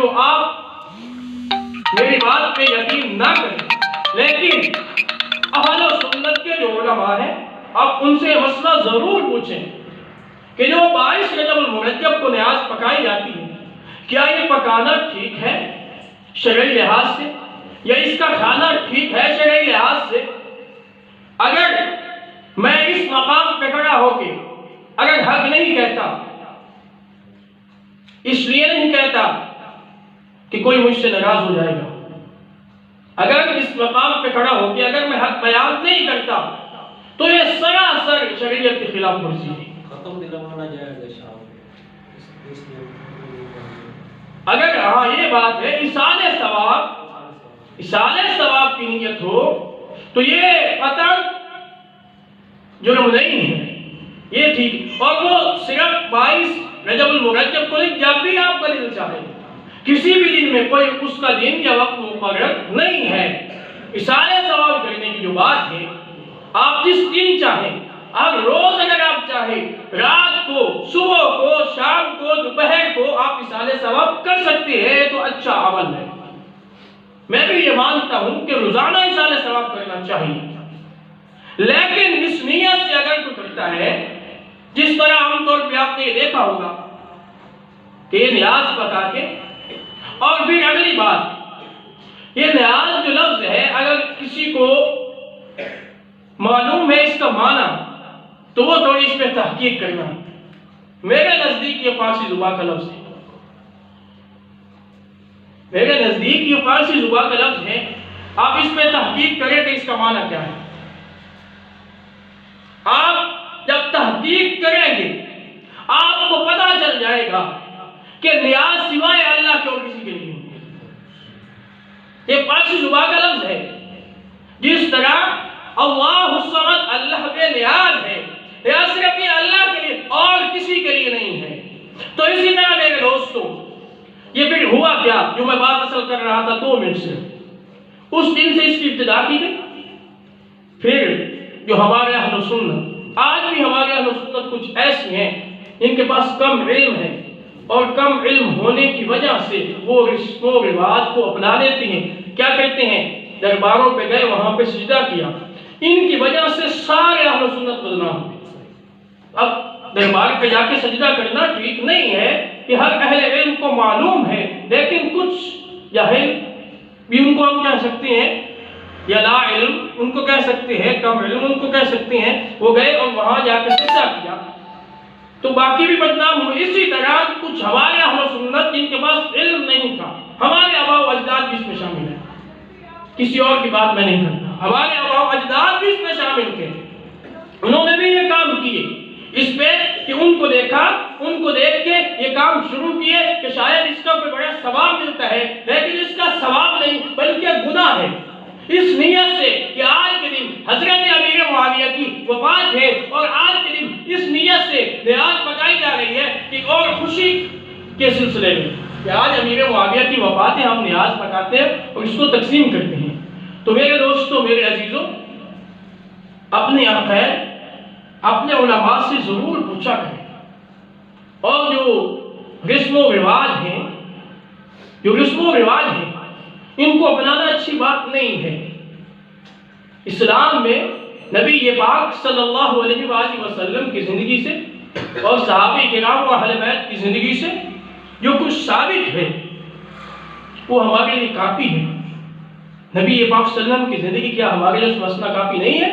عزیزو آپ میری بات پہ یقین نہ کریں، لیکن اہل سنت کے جو علماء ہیں آپ ان سے مسئلہ ضرور پوچھیں کہ جو 22 رجب المرجب کو نیاز پکائی جاتی ہے، کیا یہ پکانا ٹھیک ہے شرعی لحاظ سے، یا اس کا کھانا ٹھیک ہے شرعی لحاظ سے؟ اگر میں اس مقام پہ کھڑا ہو کے اگر حق نہیں کہتا، اس لیے نہیں کہتا کہ کوئی مجھ سے ناراض ہو جائے گا، اگر اس مقام پہ کھڑا ہو کے اگر میں حق بیان نہیں کرتا تو یہ سراسر شریعت کے خلاف ورزی ہے۔ اگر یہ بات ہے ایصال ثواب کی نیت ہو تو یہ قطعاً جرم نہیں ہے، یہ ٹھیک۔ اور وہ صرف 22 رجب المرجب کو نہیں، جب بھی آپ کا دل چاہے، کسی بھی دن میں کوئی اس کا دن یا وقت مقرر نہیں ہے۔ ایصال ثواب کرنے کی جو بات ہے، آپ جس دن چاہیں، آپ روز اگر آپ چاہیں، رات کو، صبح کو، شام کو، دوپہر کو آپ ایصال ثواب کر سکتے ہیں، تو اچھا عمل ہے۔ میں بھی یہ مانتا ہوں کہ روزانہ ایصال ثواب کرنا چاہیے، لیکن اس نیت سے اگر کوئی کرتا ہے، جس طرح عام طور پہ آپ نے یہ دیکھا ہوگا کہ یہ نیاز پکا کے، اور پھر اگلی بات، یہ نیاز جو لفظ ہے اگر کسی کو معلوم ہے اس کا معنی تو وہ تھوڑی اس پہ تحقیق کرنا۔ میرے نزدیک یہ فارسی زبان کا لفظ ہے، میرے نزدیک یہ فارسی زبان کا لفظ ہے، آپ اس پہ تحقیق کریں کہ اس کا معنی کیا ہے۔ آپ جب تحقیق کریں گے آپ کو پتہ چل جائے گا کہ نیاز سوائے اللہ کے اور کسی کے لیے نہیں۔ یہ فارسی زبان کا لفظ ہے، جس طرح اللہ الصمد، اللہ بے نیاز ہے، یا صرف یہ اللہ کے لیے اور کسی کے لیے نہیں ہے۔ تو اسی طرح میرے دوستوں، یہ پھر ہوا کیا جو میں بات اصل کر رہا تھا 2 منٹ سے، اس دن سے اس کی ابتدا کی گئی۔ پھر جو ہمارے اہل سنت، آج بھی ہمارے اہل سنت کچھ ایسی ہیں جن کے پاس کم علم ہے، اور کم علم ہونے کی وجہ سے وہ رسم و رواج کو اپنا لیتے ہیں۔ کیا کہتے ہیں؟ درباروں پہ گئے، وہاں پہ سجدہ کیا، ان کی وجہ سے سارے اہل سنت بدنام ہوئے۔ اب دربار پہ جا کے سجدہ کرنا ٹھیک نہیں ہے، کہ ہر اہل علم کو معلوم ہے، لیکن کچھ جاہل بھی، ان کو ہم کہہ سکتے ہیں یا لا علم ان کو کہہ سکتے ہیں، کم علم ان کو کہہ سکتے ہیں، وہ گئے اور وہاں جا کے سجدہ کیا تو باقی بھی بدنام ہوئے۔ اسی طرح کچھ ہمارے اہل سنت جن کے پاس علم نہیں تھا، ہمارے آباء و اجداد بھی اس میں شامل ہیں، کسی اور کی بات میں نہیں کرتا، ہمارے آباء و اجداد بھی اس میں شامل تھے، انہوں نے بھی یہ کام کیے اس پہ کہ ان کو دیکھا، ان کو دیکھ کے یہ کام شروع کیے کہ شاید اس کا کوئی بڑا ثواب ملتا ہے، لیکن اس کا ثواب نہیں بلکہ گناہ ہے۔ اس نیت سے کہ آج کے دن حضرت امیر معاویہ کی وفات ہے، اور آج کے دن اس نیت سے نیاز پکائی جا رہی ہے کہ اور خوشی کے سلسلے میں کہ آج امیر معاویہ کی وفات ہے، ہم نیاز پکاتے ہیں اور اس کو تقسیم کرتے ہیں۔ تو میرے دوستوں، میرے عزیزوں، اپنے خیر اپنے علماء سے ضرور پوچھا کریں، اور جو رسم و رواج ہیں، ان کو اپنانا اچھی بات نہیں ہے۔ اسلام میں نبی پاک صلی اللہ علیہ وآلہ وسلم کی زندگی سے اور صحابہ کرام و اہل بیت کی زندگی سے جو کچھ ثابت ہے وہ ہمارے لیے کافی ہے۔ نبی پاک صلی اللہ علیہ وسلم کی زندگی کیا ہمارے لیے سمجھنا کافی نہیں ہے؟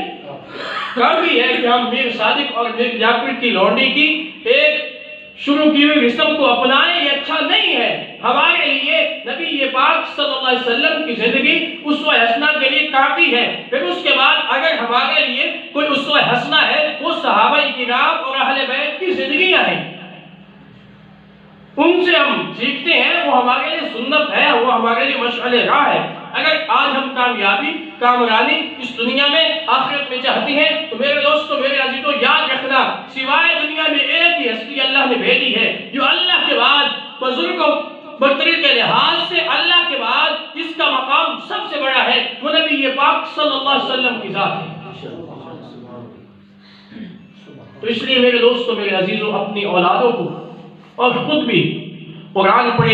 کافی ہے کہ ہم میر صادق اور میر جعفر کی لونڈی کی ایک شروع کی ہوئی رسم کو اپنائیں، یہ اچھا نہیں ہے۔ ہمارے لیے نبی پاک صلی اللہ علیہ وسلم کی زندگی اسوہ حسنہ کے لیے کافی ہے۔ پھر اس کے بعد اگر ہمارے لیے کوئی اسوہ حسنہ ہے، وہ صحابہ کرام اور اہل بیت کی زندگیاں ہیں، ان سے ہم سیکھتے ہیں، وہ ہمارے لیے سنت ہے، وہ ہمارے لیے مشعل راہ ہے۔ اگر آج ہم کامیابی، کامرانی اس دنیا میں، آخرت میں چاہتے ہیں تو میرے دوستوں، میرے عزیزوں، یاد رکھنا سوائے دنیا میں ایک ہی ہستی اللہ نے بھیجی ہے جو اللہ کے بعد بزرگ و برتری کے لحاظ سے اللہ کے بعد جس کا مقام سب سے بڑا ہے، وہ نبی پاک صلی اللہ علیہ وسلم کی ذات ہے۔ تو اس لیے میرے دوستوں، میرے عزیزوں، اپنی اولادوں کو اور خود بھی قرآن پڑھیں۔